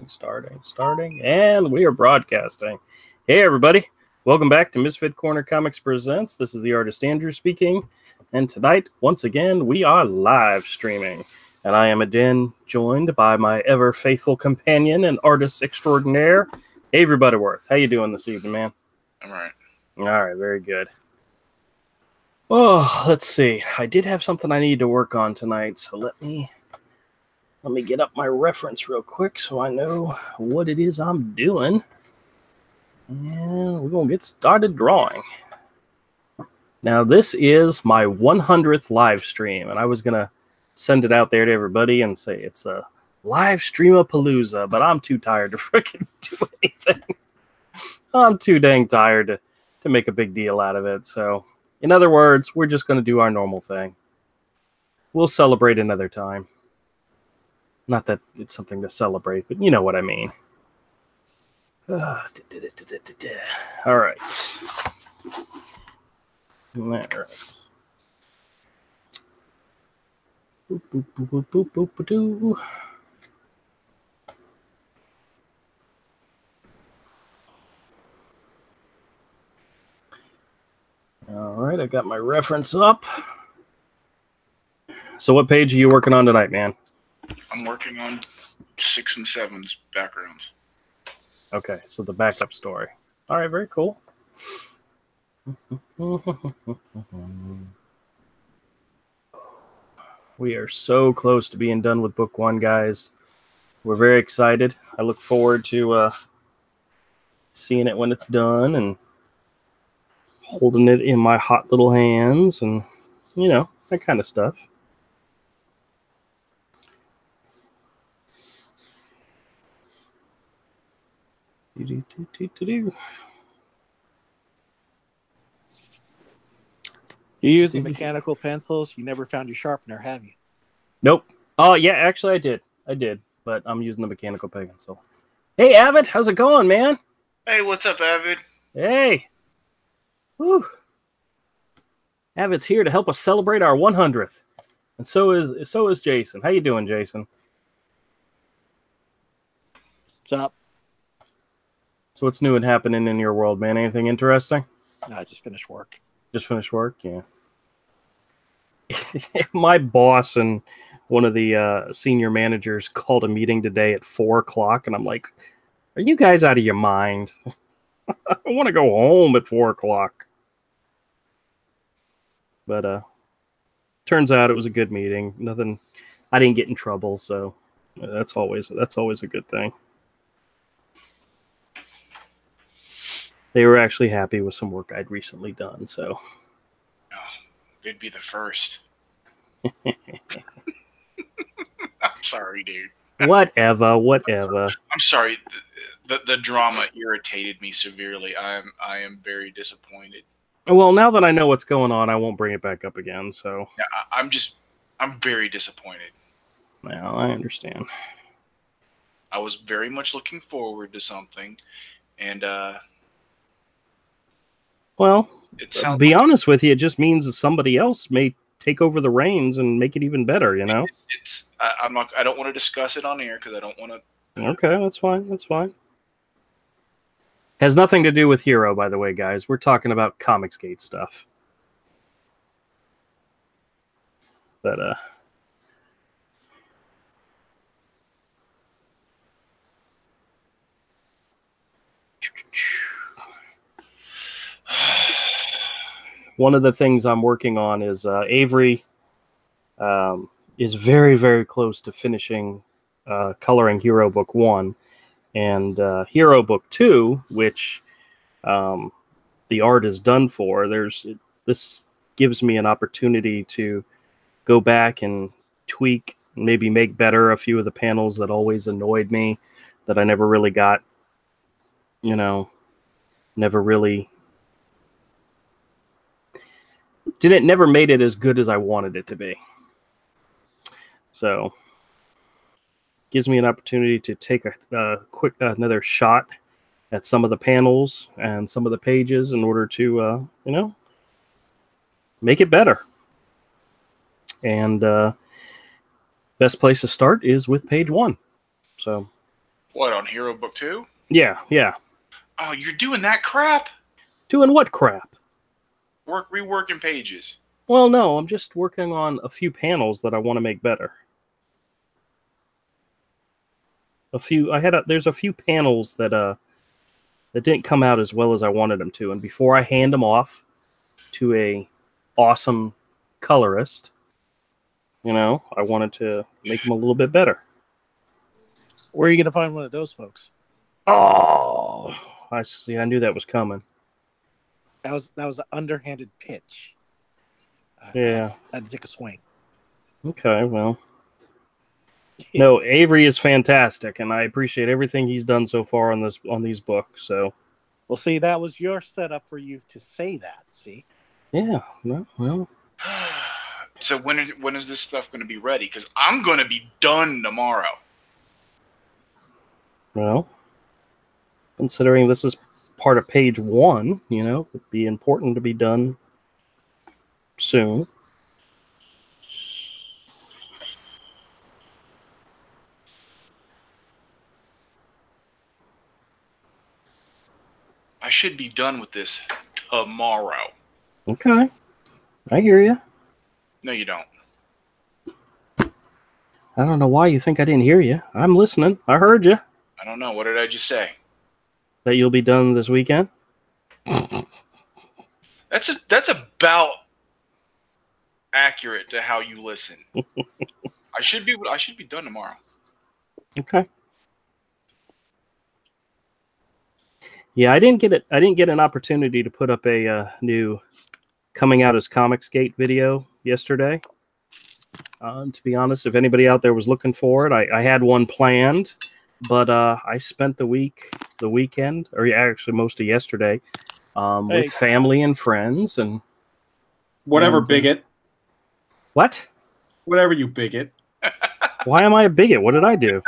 Starting, and we are broadcasting. Hey, everybody. Welcome back to Misfit Corner Comics Presents. This is the artist Andrew speaking, and tonight, once again, we are live streaming. And I am again joined by my ever-faithful companion and artist extraordinaire, Avery Butterworth. How you doing this evening, man? I'm all right. All right, very good. Oh, let's see. I did have something I need to work on tonight, so let me get up my reference real quick so I know what it is I'm doing. And we're going to get started drawing. Now, this is my 100th live stream, and I was going to send it out there to everybody and say it's a live stream-a-palooza, but I'm too tired to freaking do anything. I'm too dang tired to make a big deal out of it. So, in other words, we're just going to do our normal thing. We'll celebrate another time. Not that it's something to celebrate, but you know what I mean. All right. All right. Boop, boop, boop, boop, boop, boop, boop, doo. All right, I got my reference up. So what page are you working on tonight, man? I'm working on 6 and 7's backgrounds. Okay, so the backup story. All right, very cool. We are so close to being done with book 1, guys. We're very excited. I look forward to seeing it when it's done and holding it in my hot little hands and, you know, that kind of stuff. You use the mechanical pencils. You never found your sharpener, have you? Nope. Oh, yeah, actually I did, but I'm using the mechanical pencil. Hey, Avid, how's it going, man? Hey, what's up, Avid? Hey. Whew. Avid's here to help us celebrate our 100th. And so is Jason. How you doing, Jason? What's up? So what's new and happening in your world, man? Anything interesting? I just finished work. Just finished work? Yeah. My boss and one of the senior managers called a meeting today at 4 o'clock, and I'm like, are you guys out of your mind? I want to go home at 4 o'clock. But turns out it was a good meeting. Nothing, I didn't get in trouble, so that's always a good thing. They were actually happy with some work I'd recently done, so. Oh, they'd be the first. I'm sorry, dude. Whatever. I'm sorry. The drama irritated me severely. I am very disappointed. Well, now that I know what's going on, I won't bring it back up again, so. Yeah, I'm very disappointed. Well, I understand. I was very much looking forward to something, and well, to be honest with you, it just means that somebody else may take over the reins and make it even better, you know? I don't want to discuss it on air because I don't want to. Okay, that's fine. That's fine. Has nothing to do with Hero, by the way, guys. We're talking about Comicsgate stuff. But, one of the things I'm working on is Avery is very, very close to finishing coloring Hero Book 1. And Hero Book 2, which the art is done for, this gives me an opportunity to go back and tweak and maybe make better a few of the panels that always annoyed me, that I never really got, you know, never made it as good as I wanted it to be. So gives me an opportunity to take a quick another shot at some of the panels and some of the pages in order to you know, make it better. And best place to start is with page 1. So What, on Hero Book 2? Yeah, yeah. Oh, you're doing that crap? Doing what crap? Reworking pages. Well, no, I'm just working on a few panels that I want to make better. There's a few panels that didn't come out as well as I wanted them to, and before I hand them off to a awesome colorist, I wanted to make them a little bit better. Where are you going to find one of those folks? Oh, I see. I knew that was coming. That was an underhanded pitch. Yeah. I had to take a swing. Okay, well. No, Avery is fantastic, and I appreciate everything he's done so far on these books. So, well, see, that was your setup for you to say that. See, yeah, well. So when is this stuff going to be ready? Because I'm going to be done tomorrow. Well, considering this is part of page 1, it'd be important to be done soon. I should be done with this tomorrow. Okay. I hear you. No, you don't. I don't know why you think I didn't hear you. I'm listening. I heard you. I don't know. What did I just say? That you'll be done this weekend? That's about accurate to how you listen. I should be done tomorrow. Okay. Yeah, I didn't get an opportunity to put up a new coming out as Comicsgate video yesterday. To be honest, if anybody out there was looking for it, I had one planned, but I spent the weekend, or actually most of yesterday, with family and friends and whatever, bigot. What? Whatever, you bigot. Why am I a bigot? What did I do?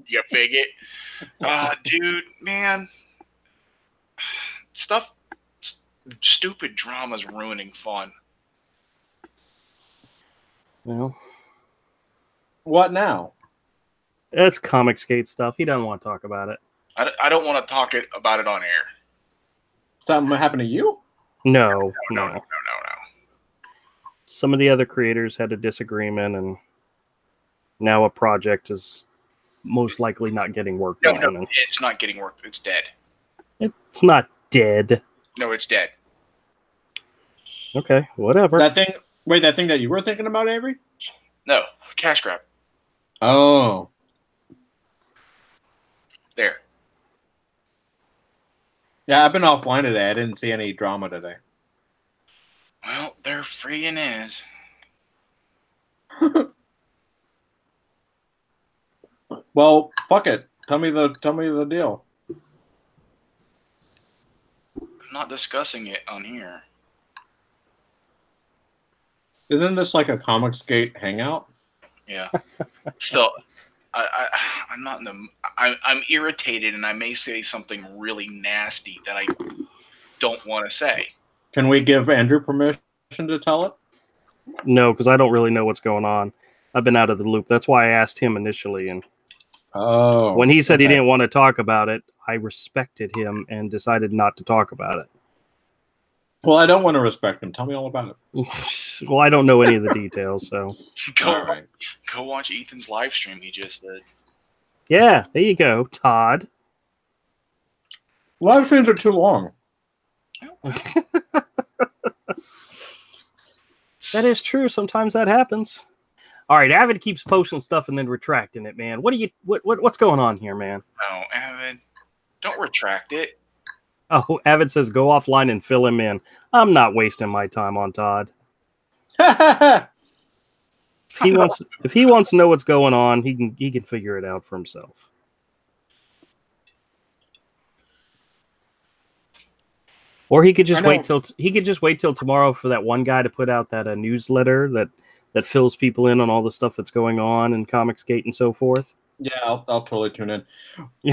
You bigot. Dude, man. Stupid drama's ruining fun. Well, what now? It's Comicsgate stuff. He doesn't want to talk about it. I don't want to talk about it on air. Something happened to you? No. No. Some of the other creators had a disagreement, and now a project is most likely not getting worked on. No, it's not getting worked. It's dead. It's not dead. No, it's dead. Okay, whatever. That thing that you were thinking about, Avery? No, cash grab. Oh. There. Yeah, I've been offline today. I didn't see any drama today. Well, there freaking is. Well, fuck it. Tell me the deal. I'm not discussing it on here. Isn't this like a Comicsgate hangout? Yeah. Still, I'm not in the. I'm irritated, and I may say something really nasty that I don't want to say. Can we give Andrew permission to tell it? No, because I don't really know what's going on. I've been out of the loop. That's why I asked him initially, and when he said he didn't want to talk about it, I respected him and decided not to talk about it. Well, I don't want to respect him. Tell me all about it. Well, I don't know any of the details, so Go watch Ethan's live stream he just did. Yeah, there you go, Todd. Live streams are too long. That is true. Sometimes that happens. All right, Avid keeps posting stuff and then retracting it, man. What's going on here, man? No, Avid, don't retract it. Oh, Avid says go offline and fill him in. I'm not wasting my time on Todd. If he wants to know what's going on, he can figure it out for himself. Or he could just wait till tomorrow for that one guy to put out that newsletter that fills people in on all the stuff that's going on in Comicsgate and so forth. Yeah, I'll totally tune in.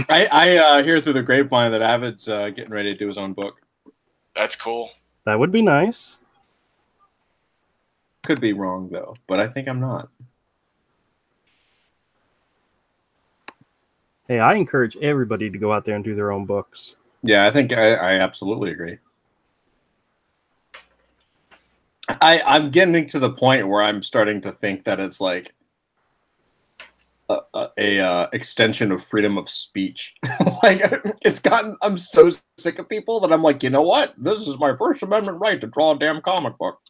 I hear through the grapevine that Avid's getting ready to do his own book. That's cool. That would be nice. Could be wrong though, but I think I'm not. Hey, I encourage everybody to go out there and do their own books. Yeah, I think I absolutely agree. I'm getting to the point where I'm starting to think that it's like a extension of freedom of speech. Like I'm so sick of people that I'm like, you know what? This is my First Amendment right to draw a damn comic book.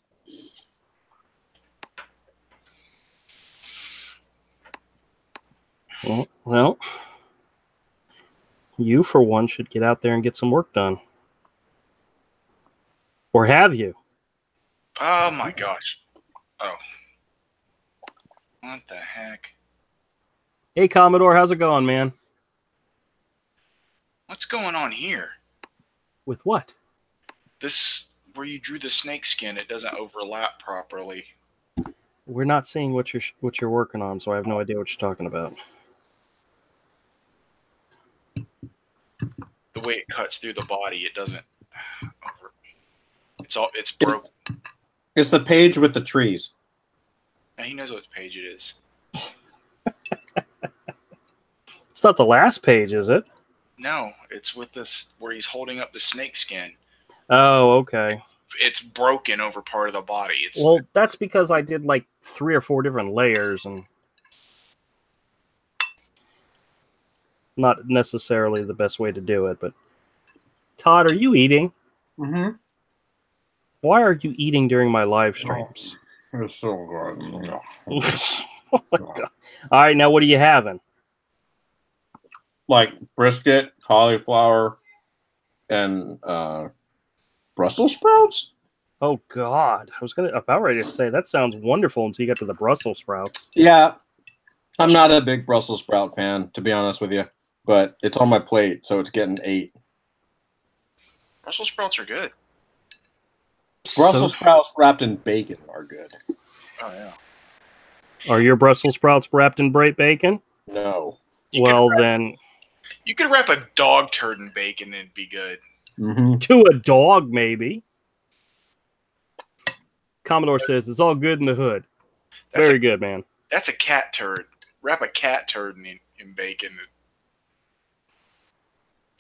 Well, you for one should get out there and get some work done. Or have you? Oh my gosh. Oh. What the heck? Hey, Commodore, how's it going, man? What's going on here? With what? This, where you drew the snake skin, it doesn't overlap properly. We're not seeing what you're working on, so I have no idea what you're talking about. The way it cuts through the body, it doesn't. It's broken. It's the page with the trees. Now he knows what page it is. It's not the last page, is it? No, it's with this where he's holding up the snake skin. Oh, okay. It's broken over part of the body. Well, that's because I did like 3 or 4 different layers and not necessarily the best way to do it. But Todd, are you eating? Mm-hmm. Why are you eating during my live streams? Oh, it's so good. Oh my God. All right, now what are you having? Like brisket, cauliflower, and Brussels sprouts. Oh God, I was about ready to say that sounds wonderful until you got to the Brussels sprouts. Yeah, I'm not a big Brussels sprout fan, to be honest with you, but it's on my plate, so it's getting 8. Brussels sprouts are good. Brussels sprouts wrapped in bacon are good. Oh yeah. Are your Brussels sprouts wrapped in bright bacon? No. Then you could wrap a dog turd in bacon and it'd be good. Mm-hmm. To a dog, maybe. Commodore says it's all good in the hood. Very good, man. That's a cat turd. Wrap a cat turd in bacon.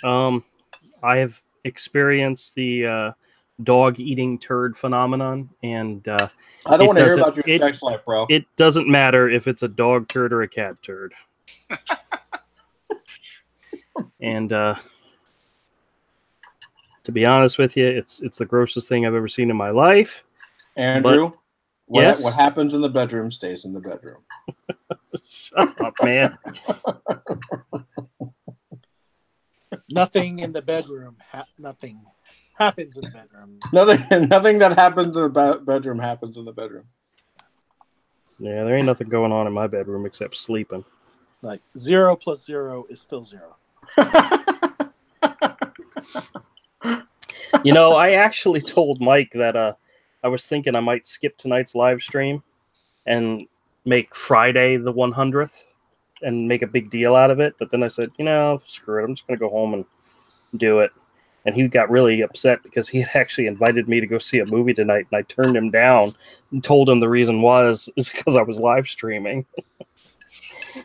I have experienced the dog eating turd phenomenon, and I don't want to hear about your sex life, bro. It doesn't matter if it's a dog turd or a cat turd. And to be honest with you, it's the grossest thing I've ever seen in my life. Andrew, yes? What happens in the bedroom stays in the bedroom. Shut up, man. Nothing in the bedroom. Nothing happens in the bedroom. Nothing that happens in the bedroom happens in the bedroom. Yeah, there ain't nothing going on in my bedroom except sleeping. Like 0 plus 0 is still 0. You know, I actually told Mike that I was thinking I might skip tonight's live stream and make Friday the 100th and make a big deal out of it. But then I said, you know, screw it. I'm just going to go home and do it. And he got really upset because he had actually invited me to go see a movie tonight, and I turned him down and told him the reason is because I was live streaming. So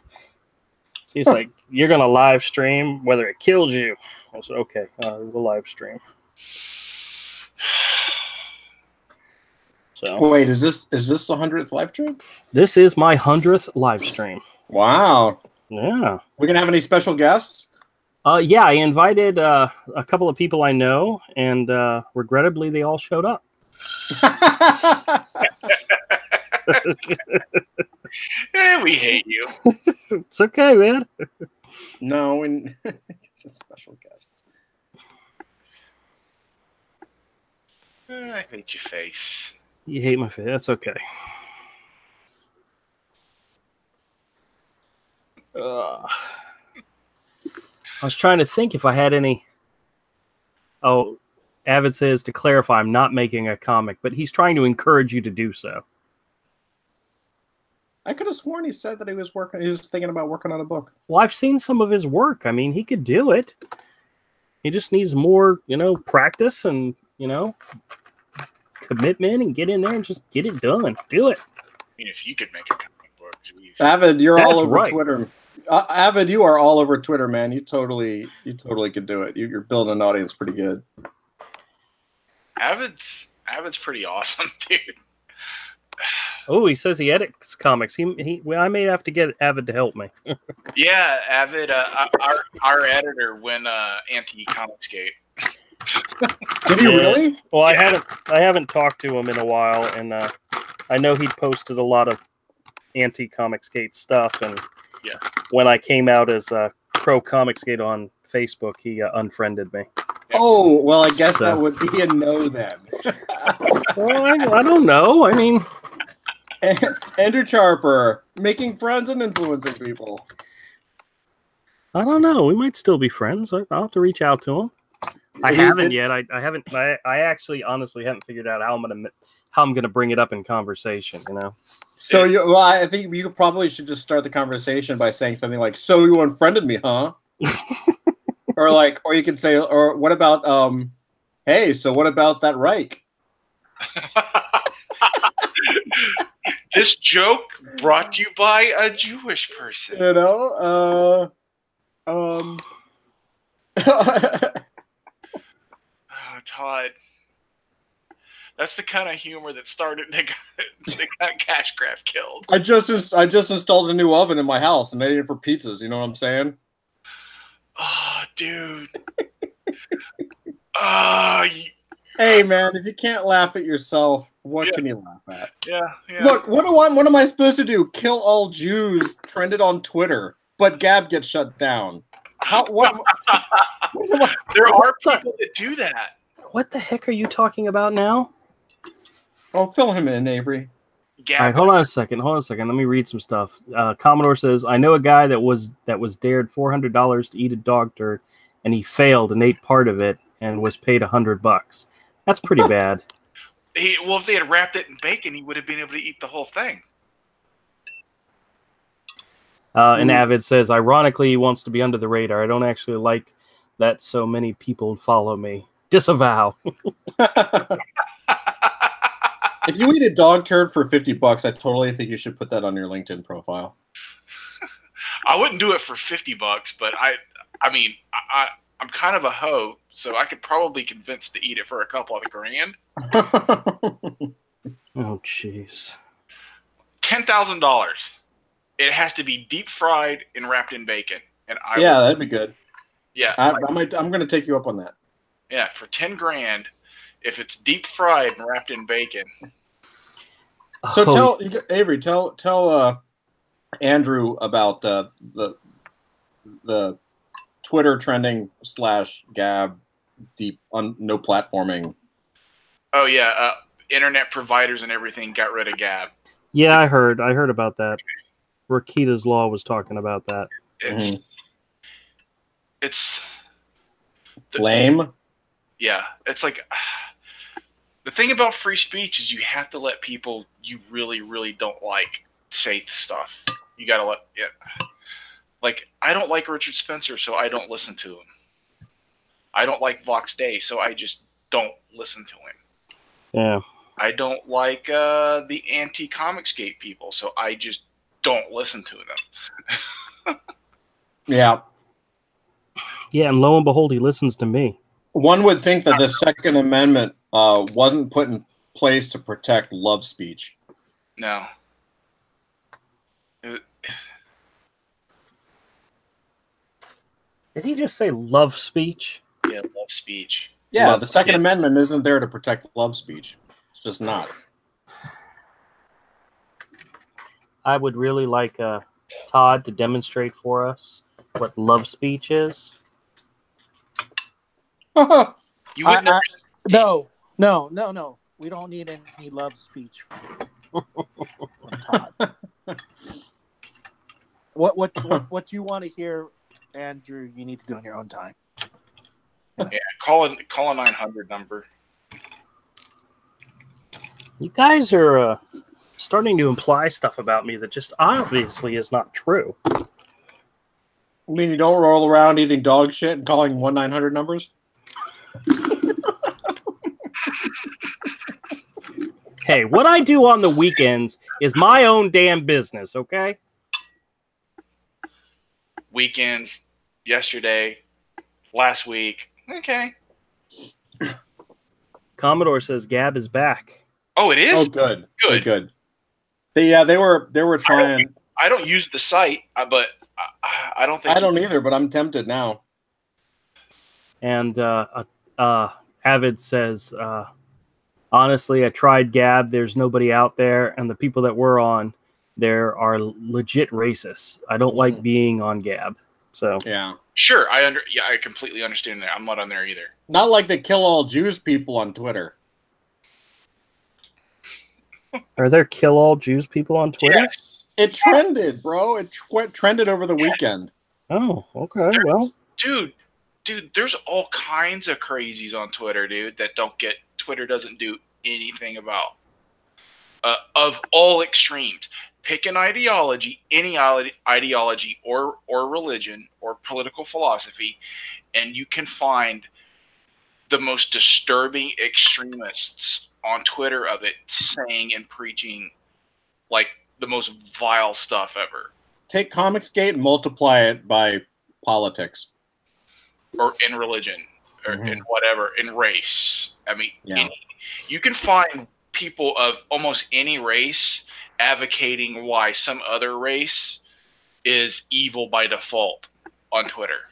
he's like, you're going to live stream whether it kills you. I said, okay, we'll live stream. So wait, is this the 100th live stream? This is my 100th live stream. Wow. Yeah. We're gonna have any special guests? Yeah, I invited a couple of people I know, and regrettably, they all showed up. We hate you. It's okay, man. No, it's a special guest. I hate your face. You hate my face. That's okay. I was trying to think if I had any. Oh, Avid says, to clarify, I'm not making a comic, but he's trying to encourage you to do so. I could have sworn he said that he was thinking about working on a book. Well, I've seen some of his work. I mean, he could do it. He just needs more, practice and, commitment, and get in there and just get it done. Do it. I mean, if you could make a comic book, geez. Avid, you're That's all over right. Twitter. Avid, you are all over Twitter, man. You totally could do it. You're building an audience pretty good. Avid's pretty awesome, dude. Oh, he says he edits comics. Well, I may have to get Avid to help me. Yeah, Avid, our editor when anti-Comicsgate. Did he really? Well, I haven't talked to him in a while, and I know he posted a lot of anti-Comicsgate stuff. And when I came out as pro Comicsgate on Facebook, he unfriended me. Oh, well, I guess that would be a no then. Well, I don't know. I mean, Andrew Charper, making friends and influencing people. I don't know. We might still be friends. I'll have to reach out to him. I haven't yet. I haven't. I actually, honestly, haven't figured out how I'm gonna bring it up in conversation. You know. So I think you probably should just start the conversation by saying something like, "So you unfriended me, huh?" or you can say, "Or what about hey, so what about that Reich?" This joke brought to you by a Jewish person. You know, Todd. That's the kind of humor that got Cashcraft killed. I just installed a new oven in my house and I ate it for pizzas. You know what I'm saying? Oh, dude. Hey, man, if you can't laugh at yourself, what can you laugh at? Yeah. Look, what am I supposed to do? Kill all Jews trended on Twitter, but Gab gets shut down. There are people that do that. What the heck are you talking about now? Oh, fill him in, Avery. All right, hold on a second. Let me read some stuff. Commodore says, I know a guy that was dared $400 to eat a dog turd, and he failed and ate part of it and was paid $100. That's pretty bad. Well, if they had wrapped it in bacon, he would have been able to eat the whole thing. And Avid says, ironically, he wants to be under the radar. I don't actually like that so many people follow me. Disavow. If you eat a dog turd for $50, I totally think you should put that on your LinkedIn profile. I wouldn't do it for $50, but I'm kind of a hoe, so I could probably convince to eat it for a couple of $grand. Oh, jeez. $10,000. It has to be deep fried and wrapped in bacon. And that'd be good. Yeah, I'm going to take you up on that. Yeah, for $10,000, if it's deep fried and wrapped in bacon. So Avery, tell Andrew about the Twitter trending / Gab deep no platforming. Oh yeah, internet providers and everything got rid of Gab. Yeah, I heard about that. Rakita's Law was talking about that. It's lame. Yeah, it's like the thing about free speech is you have to let people you really, really don't like say stuff. You gotta let Like, I don't like Richard Spencer, so I don't listen to him. I don't like Vox Day, so I just don't listen to him. Yeah. I don't like the anti-Comicsgate people, so I just don't listen to them. Yeah. Yeah, and lo and behold, he listens to me. One would think that the Second Amendment wasn't put in place to protect love speech. No. Did he just say love speech? Yeah, love speech. Yeah, the Second Amendment isn't there to protect love speech. It's just not. I would really like Todd to demonstrate for us what love speech is. You would never... No. We don't need any love speech from Todd. What you want to hear, Andrew, you need to do on your own time. Yeah, call a 900 number. You guys are starting to imply stuff about me that just obviously is not true. I mean, you don't roll around eating dog shit and calling 1-900 numbers? Hey, what I do on the weekends is my own damn business, okay? weekends, yesterday, last week. Okay. Commodore says Gab is back. Oh, it is? Oh, good. Good. Good. They were trying. I don't use the site, but I don't think I don't either, but I'm tempted now. And Avid says, honestly, I tried Gab. There's nobody out there, and the people that were on there are legit racists. I don't like being on Gab. So Yeah. Sure, I completely understand that. I'm not on there either. Not like the kill all Jews people on Twitter. are there kill all Jews people on Twitter? Yes. It trended, bro. It trended over the weekend. Oh, okay. Well, Dude, there's all kinds of crazies on Twitter, dude, that Twitter doesn't do anything about. Of all extremes. Pick an ideology, any ideology or religion or political philosophy, and you can find the most disturbing extremists on Twitter of it saying and preaching like the most vile stuff ever. Take Comicsgate and multiply it by politics. Or in religion, or in whatever, in race. I mean, Yeah. you can find people of almost any race advocating why some other race is evil by default on Twitter.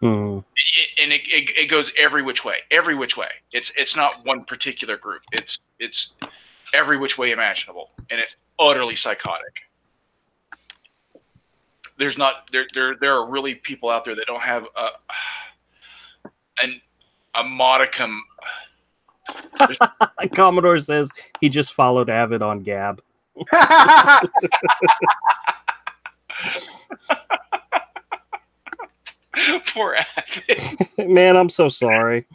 It goes every which way. Every which way. It's not one particular group. It's every which way imaginable, and it's utterly psychotic. There's not there are really people out there that don't have a modicum. Commodore says he just followed Avid on Gab. Poor Avid. Man, I'm so sorry.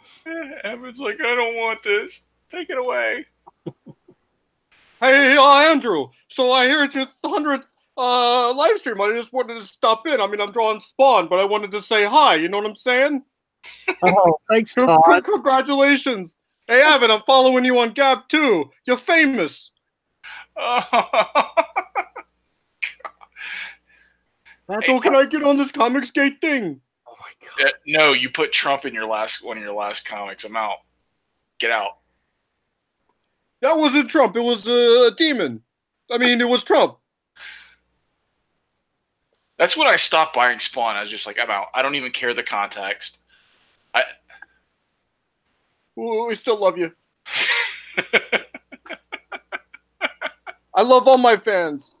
Avid's like, I don't want this. Take it away. Hey, Andrew. So I hear it's your 100th live stream. I just wanted to stop in. I mean, I'm drawing Spawn, but I wanted to say hi. You know what I'm saying? Oh, thanks, Todd. Congratulations. Hey, Avid, I'm following you on Gab too. You're famous. So can I get on this Comicsgate thing? Oh my god. No, you put Trump in one of your last comics. I'm out. Get out. That wasn't Trump. It was a demon. I mean, it was Trump. That's when I stopped buying Spawn. I was just like, I'm out. I don't even care the context. We still love you. I love all my fans.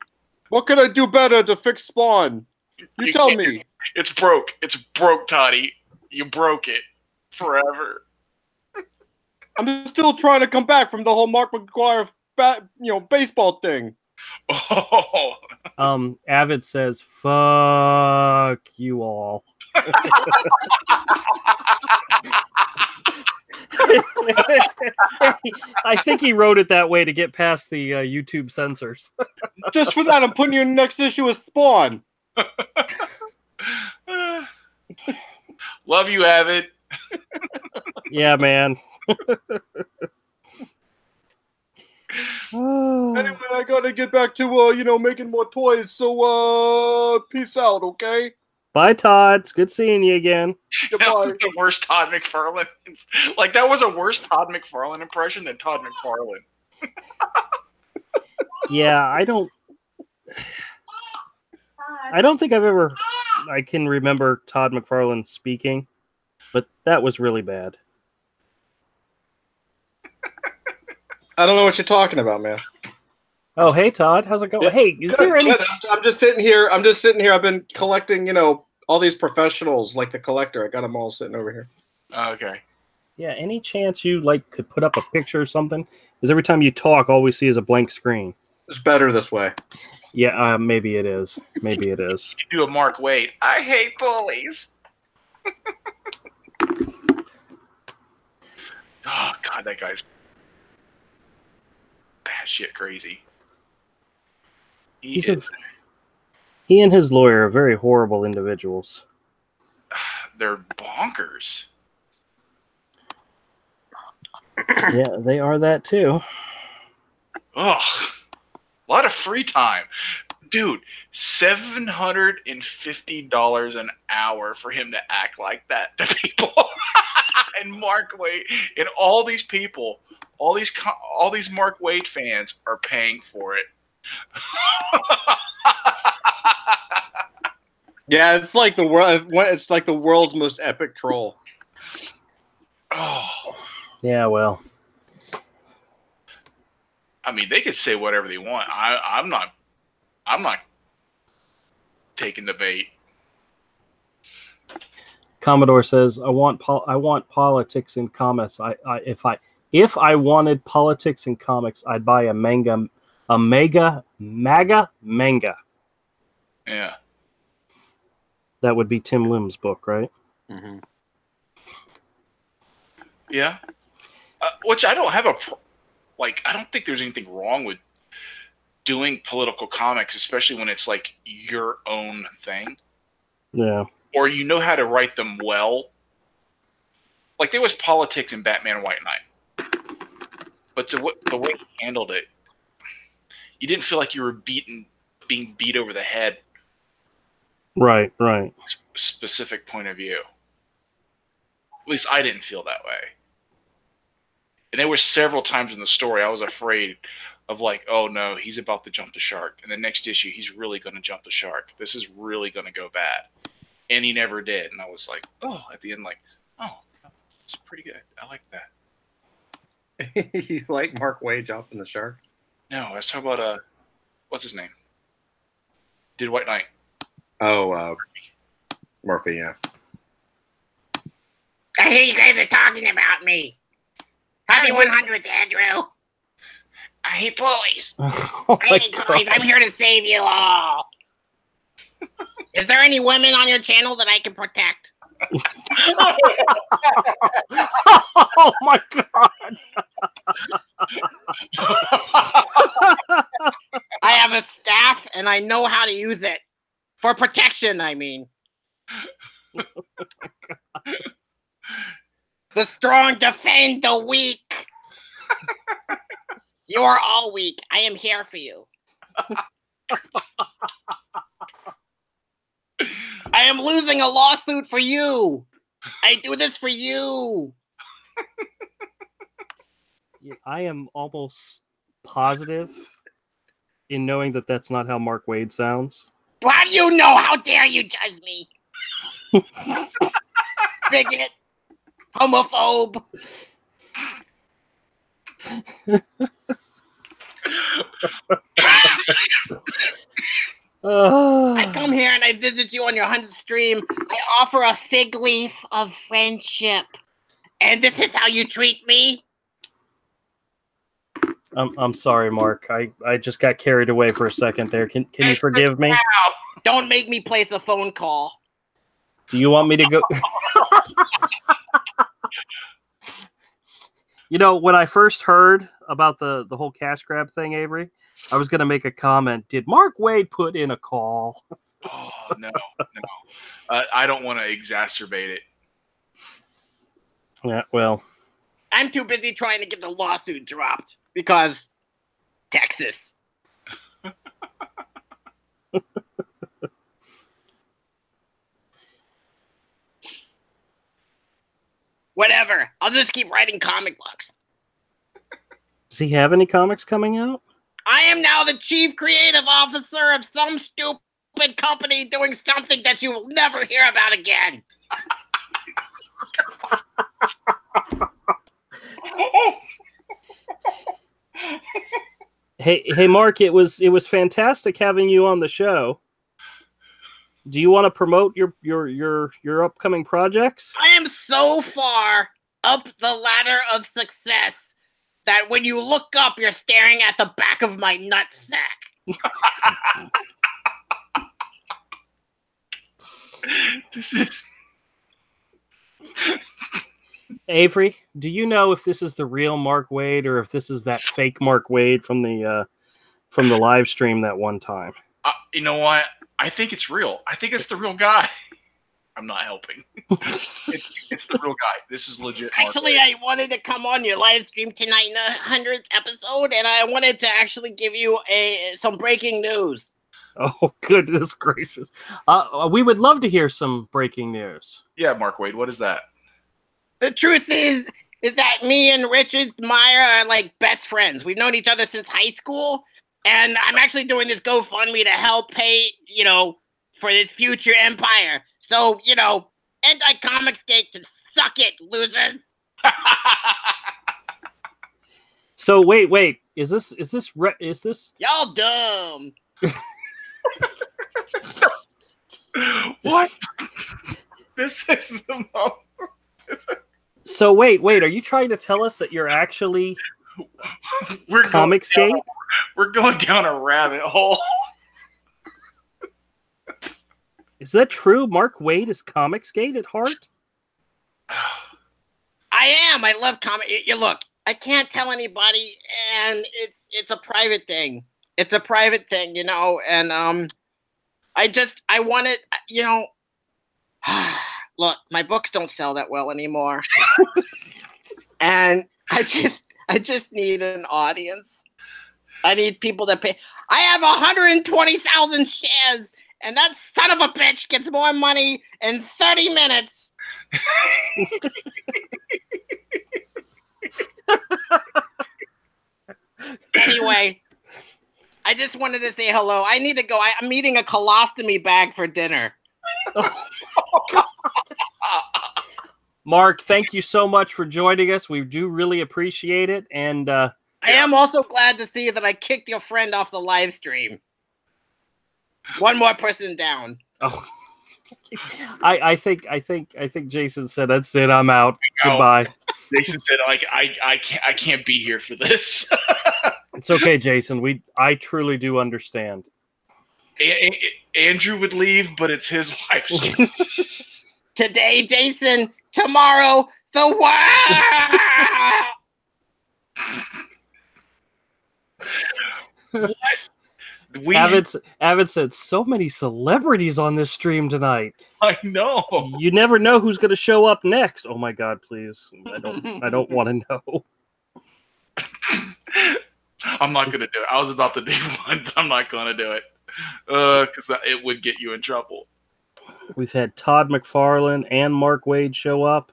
What could I do better to fix Spawn? You tell me. It's broke. It's broke, Toddy. You broke it forever. I'm still trying to come back from the whole Mark McGuire, baseball thing. Oh. Avid says, "Fuck you all." I think he wrote it that way to get past the YouTube censors. Just for that, I'm putting you in the next issue of Spawn. Love you, Avid. Yeah, man. Anyway, I gotta get back to making more toys. So peace out, okay? Bye, Todd. It's good seeing you again. That was the worst Todd McFarlane. Like, that was a worse Todd McFarlane impression than Todd McFarlane. Yeah, I don't think I can remember Todd McFarlane speaking, but that was really bad. I don't know what you're talking about, man. Oh, hey, Todd. How's it going? Yeah. Hey, is there any... I'm just sitting here. I've been collecting, all these professionals, like the collector. I got them all sitting over here. Okay. Yeah, any chance you, could put up a picture or something? Because every time you talk, all we see is a blank screen. It's better this way. Yeah, maybe it is. Maybe it is. You do a Mark Waid. I hate bullies. Oh, God, that guy's batshit crazy. He and his lawyer are very horrible individuals. They're bonkers. Yeah, they are that too. Ugh. A lot of free time. Dude, $750 an hour for him to act like that to people. And Mark Waid and all these people, all these Mark Waid fans are paying for it. Yeah, it's like the world. It's like the world's most epic troll. Oh, Yeah, well. I mean, they could say whatever they want. I'm not taking the bait. Commodore says, "I want politics in comics. If I wanted politics in comics, I'd buy a MAGA manga. Yeah. That would be Tim Lim's book, right? Mm-hmm. Yeah. Which I don't have I don't think there's anything wrong with doing political comics, especially when it's like your own thing. Yeah. Or you know how to write them well. Like there was politics in Batman White Knight. But the way he handled it, you didn't feel like you were being beat over the head. Right. Specific point of view. At least I didn't feel that way. And there were several times in the story I was afraid of like, oh no, he's about to jump the shark. And the next issue, he's really going to jump the shark. This is really going to go bad. And he never did. And I was like, oh, at the end, like, oh, it's pretty good. I like that. You like Mark Waid jumping the shark? No, I was talking about, what's his name? Did White Knight. Oh, Murphy, yeah. I hear you guys are talking about me. Happy 100th, Andrew. I hate bullies. Oh I hate bullies. I'm here to save you all. Is there any women on your channel that I can protect? Oh my god! I have a staff and I know how to use it. For protection, I mean. The strong defend the weak. You are all weak. I am here for you. I am losing a lawsuit for you. I do this for you. I am almost positive in knowing that that's not how Mark Waid sounds. How do you know? How dare you judge me? Bigot. Homophobe. I come here and I visit you on your 100th stream. I offer a fig leaf of friendship. And this is how you treat me? I'm sorry, Mark. I just got carried away for a second there. Can you forgive me? Don't make me place a phone call. Do you want me to go? You know, when I first heard about the whole cash grab thing, Avery, I was going to make a comment. Did Mark Waid put in a call? Oh, no. I don't want to exacerbate it. Yeah, well. I'm too busy trying to get the lawsuit dropped because Texas. Whatever. I'll just keep writing comic books. Does he have any comics coming out? I am now the chief creative officer of some stupid company doing something that you will never hear about again. Hey, Mark, it was fantastic having you on the show. Do you want to promote your upcoming projects? I am so far up the ladder of success that when you look up, you're staring at the back of my nutsack. This is... Avery, do you know if this is the real Mark Waid or if this is that fake Mark Waid from the live stream that one time? You know what? I think it's real. I think it's the real guy. I'm not helping. It's the real guy. This is legit. Mark Actually, Wade. I wanted to come on your live stream tonight in the 100th episode, and I wanted to actually give you some breaking news. Oh, goodness gracious. We would love to hear some breaking news. Yeah, Mark Wade. What is that? The truth is that me and Richard Meyer are like best friends. We've known each other since high school, and I'm actually doing this GoFundMe to help pay, for his future empire. So, Anti-Comicsgate can suck it, losers. So wait. Is this Y'all dumb. What? This is the most. So wait, are you trying to tell us that you're actually Comicsgate? We're going down a rabbit hole. Is that true? Mark Wade is Comicsgate at heart? I am. I love look, I can't tell anybody, and it's a private thing. It's a private thing, and I want it, look, my books don't sell that well anymore. And I just need an audience. I need people that pay. I have 120,000 shares, and that son of a bitch gets more money in 30 minutes. Anyway, I just wanted to say hello. I need to go. I'm eating a colostomy bag for dinner. Mark, thank you so much for joining us. We do really appreciate it. And I am also glad to see that I kicked your friend off the live stream. One more person down. Oh, I think Jason said that's it. I'm out. Goodbye. Jason said, I can't be here for this. It's okay, Jason. I truly do understand. Andrew would leave, but it's his life. Today, Jason. Tomorrow, the world. What? Avid said, so many celebrities on this stream tonight. I know. You never know who's going to show up next. Oh my God, please! I don't want to know. I'm not going to do it. I was about to do one, but I'm not going to do it because it would get you in trouble. We've had Todd McFarlane and Mark Wade show up.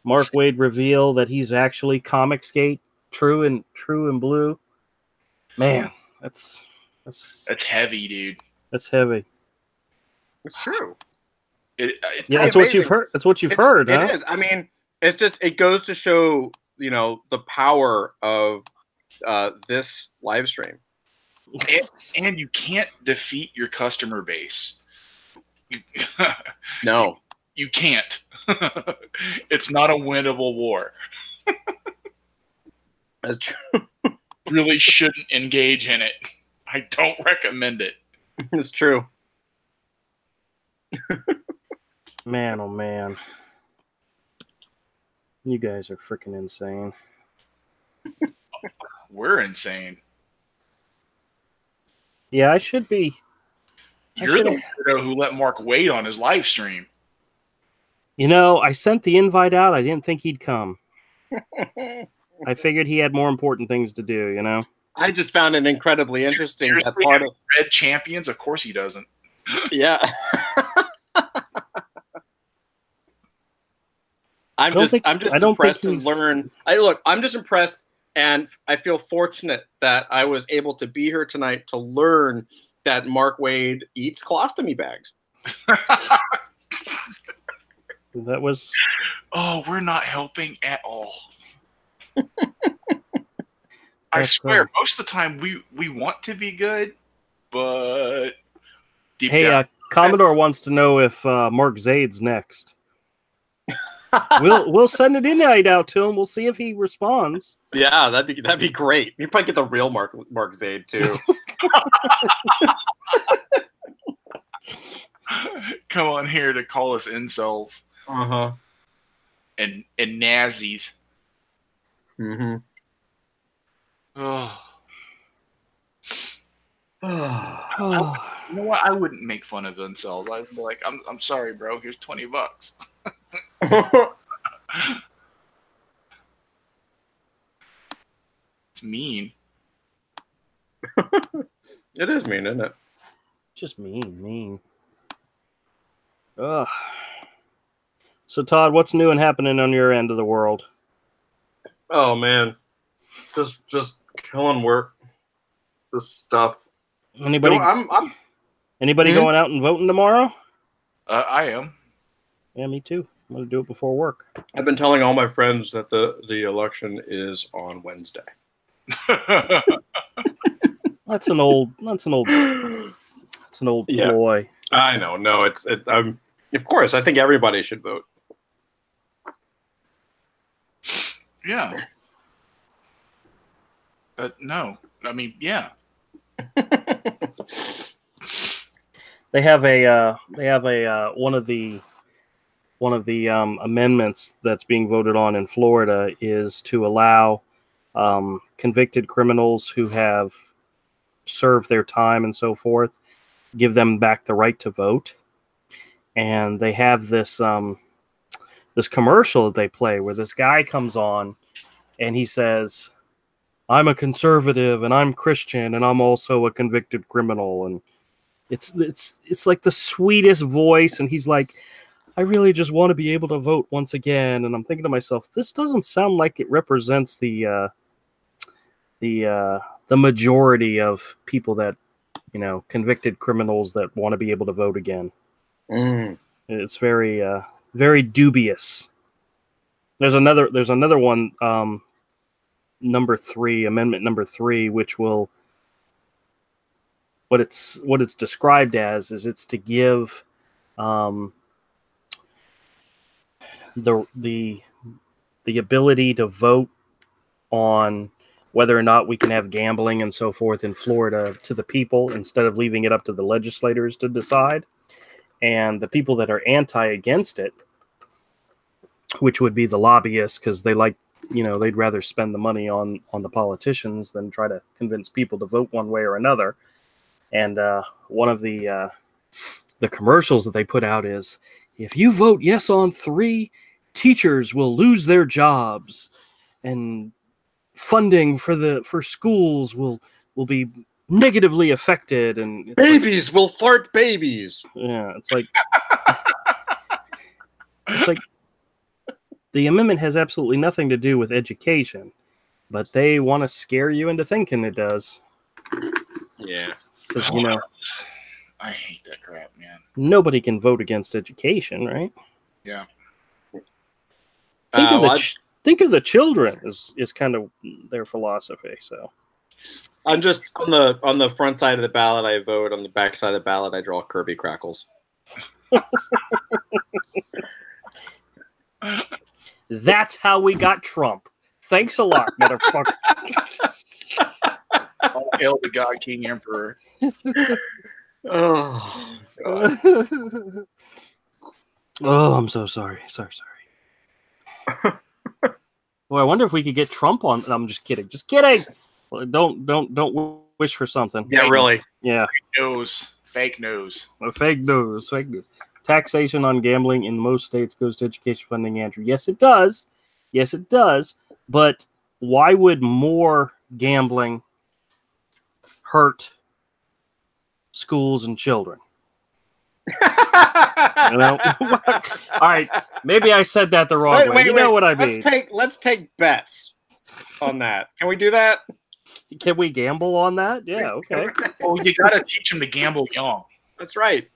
Mark Wade reveal that he's actually Comicsgate, true and blue. Man, that's heavy, dude. That's heavy. It's true. It's yeah, that's amazing. what you've heard. That's what you've heard. It is. I mean, it goes to show, the power of this live stream. And you can't defeat your customer base. No. You can't. It's not a winnable war. That's true. Really shouldn't engage in it. I don't recommend it. It's true. Man, oh man. You guys are freaking insane. We're insane. Yeah, I should be. You're the weirdo who let Mark wait on his live stream. I sent the invite out. I didn't think he'd come. I figured he had more important things to do, I just found it incredibly interesting that Seriously, part of Red Champions? Of course he doesn't. yeah. I'm just impressed to learn. I'm just impressed, and I feel fortunate that I was able to be here tonight to learn that Mark Wade eats colostomy bags. That was. Oh, we're not helping at all. I swear, most of the time we want to be good, but deep down, Commodore wants to know if Mark Zade's next. We'll send an invite out to him. We'll see if he responds. Yeah, that'd be great. You probably get the real Mark Zade too. Come on here to call us incels. Uh-huh. And Nazis. Mm-hmm. Oh. Oh. You know what? I wouldn't make fun of incels. I'd be like, I'm sorry, bro. Here's $20. It's mean. It is mean, isn't it? Just mean. Ugh. So, Todd, what's new and happening on your end of the world? Oh man, just killing work. This stuff. Anybody? Anybody going out and voting tomorrow? I am. Yeah, me too. I'm gonna do it before work. I've been telling all my friends that the election is on Wednesday. That's an old ploy. I know. No, of course, I think everybody should vote. Yeah. No. I mean, yeah. They have a one of the amendments that's being voted on in Florida is to allow convicted criminals who have served their time and so forth, give them back the right to vote. And they have this this commercial that they play where this guy comes on and he says, "I'm a conservative and I'm Christian and I'm also a convicted criminal." And it's like the sweetest voice, and he's like, "I really just want to be able to vote once again." And I'm thinking to myself, this doesn't sound like it represents the majority of people that, convicted criminals that want to be able to vote again. It's very very dubious. There's another one, amendment number 3, which will, what it's described as is it's to give the ability to vote on whether or not we can have gambling and so forth in Florida to the people instead of leaving it up to the legislators to decide. And the people that are against it, which would be the lobbyists, because they like, they'd rather spend the money on the politicians than try to convince people to vote one way or another. And one of the commercials that they put out is, if you vote yes on 3, teachers will lose their jobs, and funding for schools will be negatively affected, and babies will fart babies. Yeah, it's like the amendment has absolutely nothing to do with education, but they want to scare you into thinking it does. Yeah, because I hate that crap, man. Nobody can vote against education, right? Yeah. Think of the children is kind of their philosophy. So I'm just on the front side of the ballot I vote, on the back side of the ballot I draw Kirby crackles. That's how we got Trump. Thanks a lot, motherfucker. All hail the God King Emperor. Oh, God. Oh, I'm so sorry. Sorry. Well, I wonder if we could get Trump on. No, I'm just kidding. Just kidding. Well, don't wish for something. Yeah, really. Yeah. Fake news. Fake news. Taxation on gambling in most states goes to education funding, Andrew. Yes, it does. But why would more gambling hurt schools and children? All right, maybe I said that the wrong way. You know what I mean. Let's take bets on that. Can we do that? Can we gamble on that? Yeah, okay. Well, you got to teach them to gamble young. That's right.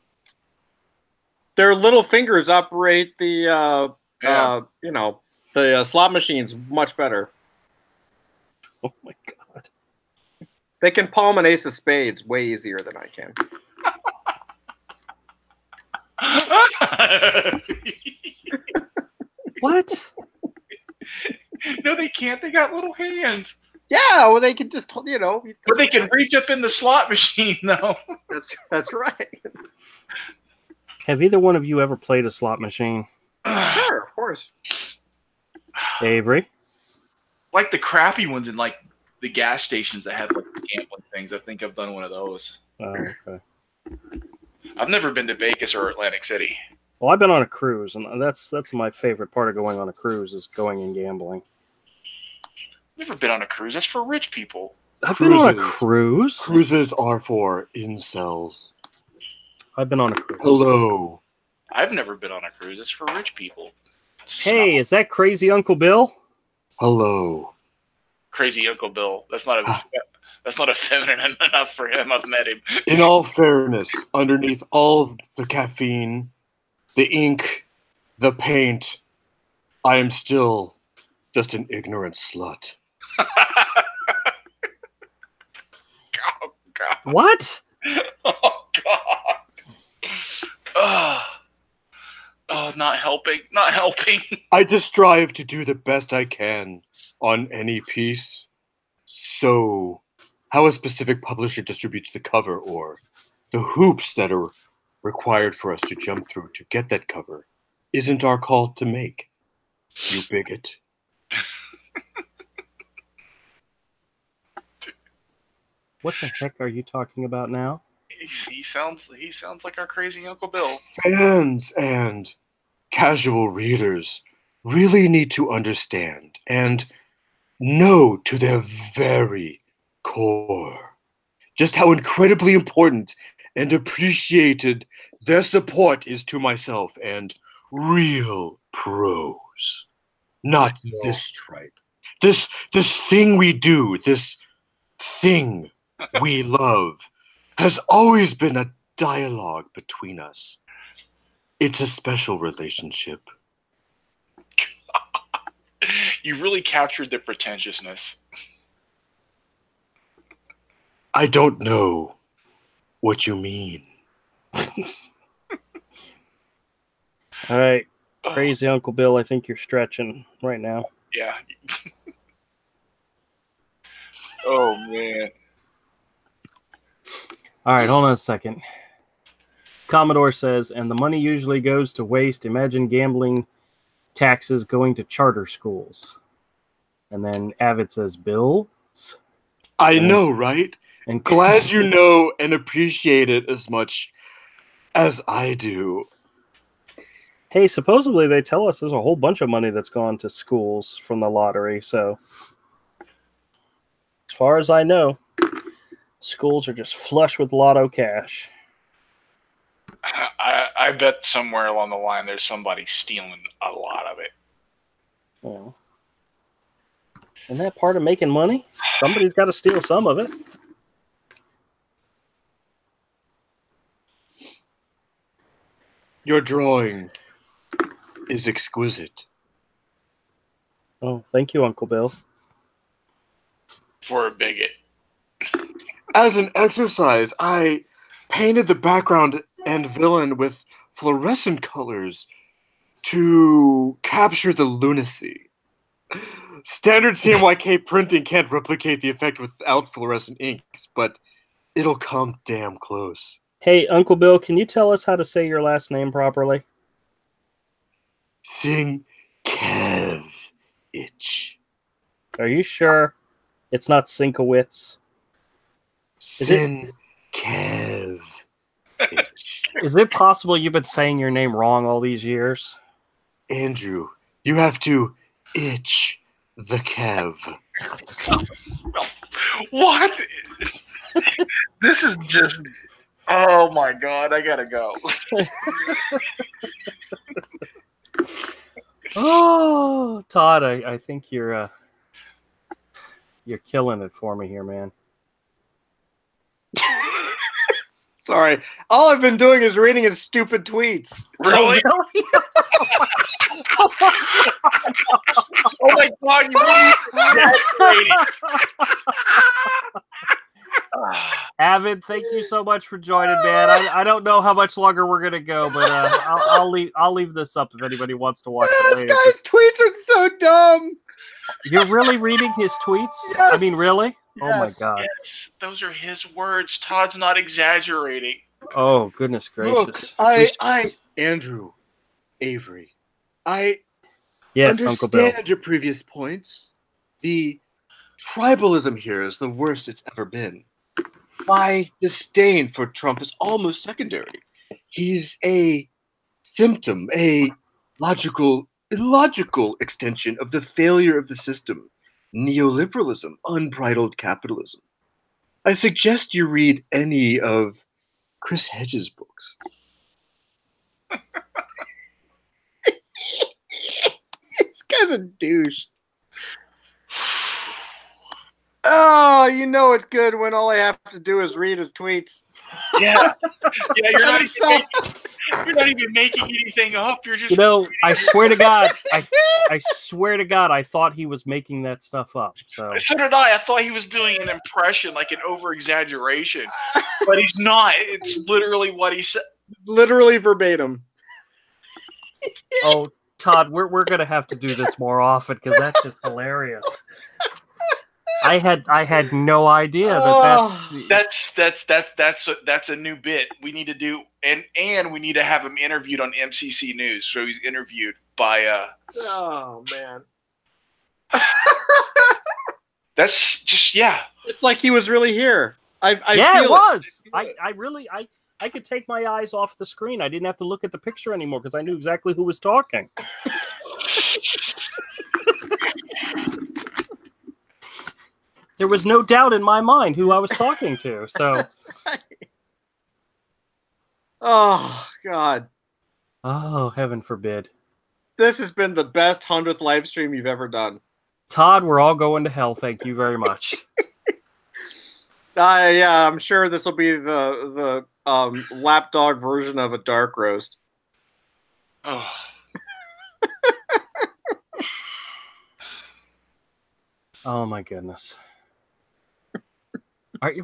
Their little fingers operate the slot machines much better. Oh my God. They can palm an ace of spades way easier than I can. What? No, they can't. They got little hands. Yeah, well, they can just, But they can reach up in the slot machine, though. That's right. Have either one of you ever played a slot machine? Sure, of course. Avery? Like the crappy ones in like the gas stations that have like gambling things. I think I've done one of those. Oh, okay. I've never been to Vegas or Atlantic City. Well, I've been on a cruise, and that's my favorite part of going on a cruise is going and gambling. Never been on a cruise. That's for rich people. I've been on a cruise. Cruises are for incels. I've been on a cruise. Hello. I've never been on a cruise. It's for rich people. Hey, is that crazy Uncle Bill? Hello. Crazy Uncle Bill. That's not feminine enough for him. I've met him. In all fairness, underneath all the caffeine, the ink, the paint, I am still just an ignorant slut. Oh, God. What? Oh, God. Oh, not helping. Not helping. I just strive to do the best I can on any piece. So, how a specific publisher distributes the cover or the hoops that are required for us to jump through to get that cover isn't our call to make. You bigot. What the heck are you talking about now? He sounds like our crazy Uncle Bill. Fans and casual readers really need to understand and know to their very core just how incredibly important and appreciated their support is to myself and real pros. Not this tripe. This thing we do, this thing we love, has always been a dialogue between us. It's a special relationship. You really captured the pretentiousness. I don't know what you mean. All right, crazy Uncle Bill, I think you're stretching right now. Yeah. Oh, man. All right, hold on a second. Commodore says, and the money usually goes to waste. Imagine gambling taxes going to charter schools. And then Avid says, bills? I know, right? And glad you know and appreciate it as much as I do. Hey, supposedly they tell us there's a whole bunch of money that's gone to schools from the lottery. So as far as I know, schools are just flush with lotto cash. I bet somewhere along the line there's somebody stealing a lot of it. Well, isn't that part of making money? Somebody's got to steal some of it. Your drawing is exquisite. Oh, thank you, Uncle Bill. For a bigot. As an exercise, I painted the background and villain with fluorescent colors to capture the lunacy. Standard CMYK printing can't replicate the effect without fluorescent inks, but it'll come damn close. Hey, Uncle Bill, can you tell us how to say your last name properly? Sing Kev Itch. Are you sure it's not Sinkowitz? Sin Kev Itch. Is it possible you've been saying your name wrong all these years? Andrew, you have to itch the Kev. What? This is just... Oh, my God. I gotta go. Oh, Todd, I think you're killing it for me here, man. Sorry. All I've been doing is reading his stupid tweets. Really? Oh, really? Oh, my God. You really Avid, thank you so much for joining, man. I don't know how much longer we're gonna go, but I'll leave this up if anybody wants to watch it later. This guy's tweets are so dumb. You're really reading his tweets? Yes. I mean, really? Yes. Oh my God! Yes, those are his words. Todd's not exaggerating. Oh goodness gracious! Look, Andrew, Avery, I yes, Uncle Bill. understand your previous points. The tribalism here is the worst it's ever been. My disdain for Trump is almost secondary. He's a symptom, a illogical extension of the failure of the system. Neoliberalism, unbridled capitalism. I suggest you read any of Chris Hedges' books. This guy's a douche. Oh, you know it's good when all I have to do is read his tweets. Yeah, you're not even making anything up. You're just. I swear to God, I swear to God, I thought he was making that stuff up. So did I. I thought he was doing an impression, like an over-exaggeration, but he's not. It's literally what he said. Literally verbatim. Oh, Todd, we're gonna have to do this more often because that's just hilarious. I had no idea that's a new bit we need to do, and we need to have him interviewed on MCC News. So he's interviewed by. Oh man, that's just It's like he was really here. I feel it was. I could take my eyes off the screen. I didn't have to look at the picture anymore because I knew exactly who was talking. There was no doubt in my mind who I was talking to. So, oh God, oh heaven forbid! This has been the best 100th live stream you've ever done, Todd. We're all going to hell. Thank you very much. Yeah, I'm sure this will be the lapdog version of a dark roast. Oh. Oh my goodness.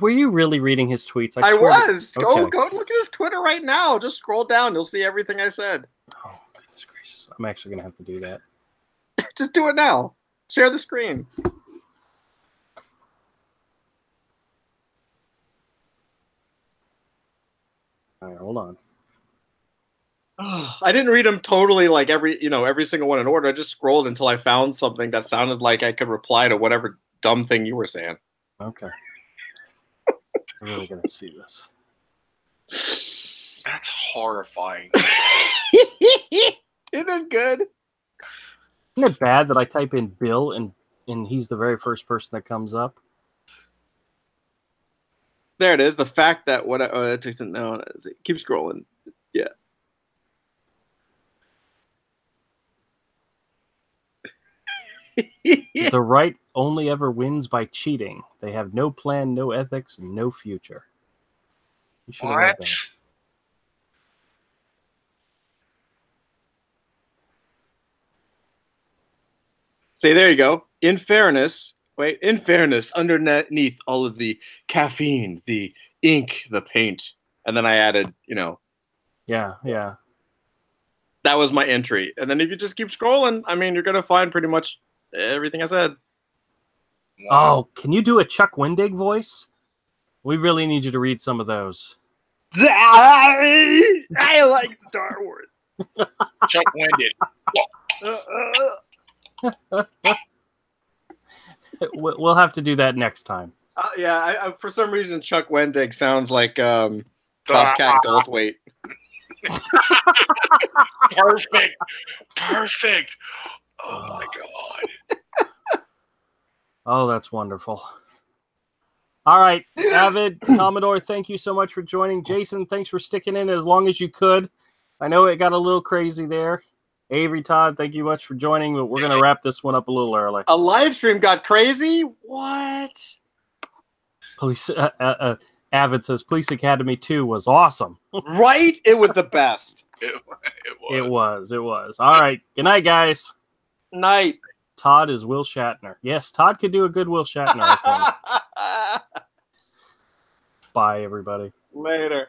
Were you really reading his tweets? I was. Go look at his Twitter right now. Just scroll down. You'll see everything I said. Oh, goodness gracious. I'm actually going to have to do that. Just do it now. Share the screen. All right, hold on. I didn't read them totally like every single one in order. I just scrolled until I found something that sounded like I could reply to whatever dumb thing you were saying. Okay. I'm really going to see this. That's horrifying. Isn't it good? Isn't it bad that I type in Bill and he's the very first person that comes up? There it is. The fact that it takes no, keep scrolling. Yeah. The right only ever wins by cheating. They have no plan, no ethics, and no future. You should have read that. See, there you go. In fairness, underneath all of the caffeine, the ink, the paint, and then I added, Yeah. That was my entry. And then if you just keep scrolling, I mean, you're going to find pretty much everything I said. Oh, can you do a Chuck Wendig voice? We really need you to read some of those. I like Star Wars. Chuck Wendig. We'll have to do that next time. I for some reason, Chuck Wendig sounds like Bobcat Goldthwait. Perfect. Oh my God. Oh, that's wonderful. All right, Avid, Commodore, thank you so much for joining. Jason, thanks for sticking in as long as you could. I know it got a little crazy there. Avery, Todd, thank you much for joining, but we're going to wrap this one up a little early. A live stream got crazy? What? Police, Avid says Police Academy 2 was awesome. Right? It was the best. It was. It was. All right. Good night, guys. Night. Todd is Will Shatner. Yes, Todd could do a good Will Shatner, I think. Bye, everybody. Later.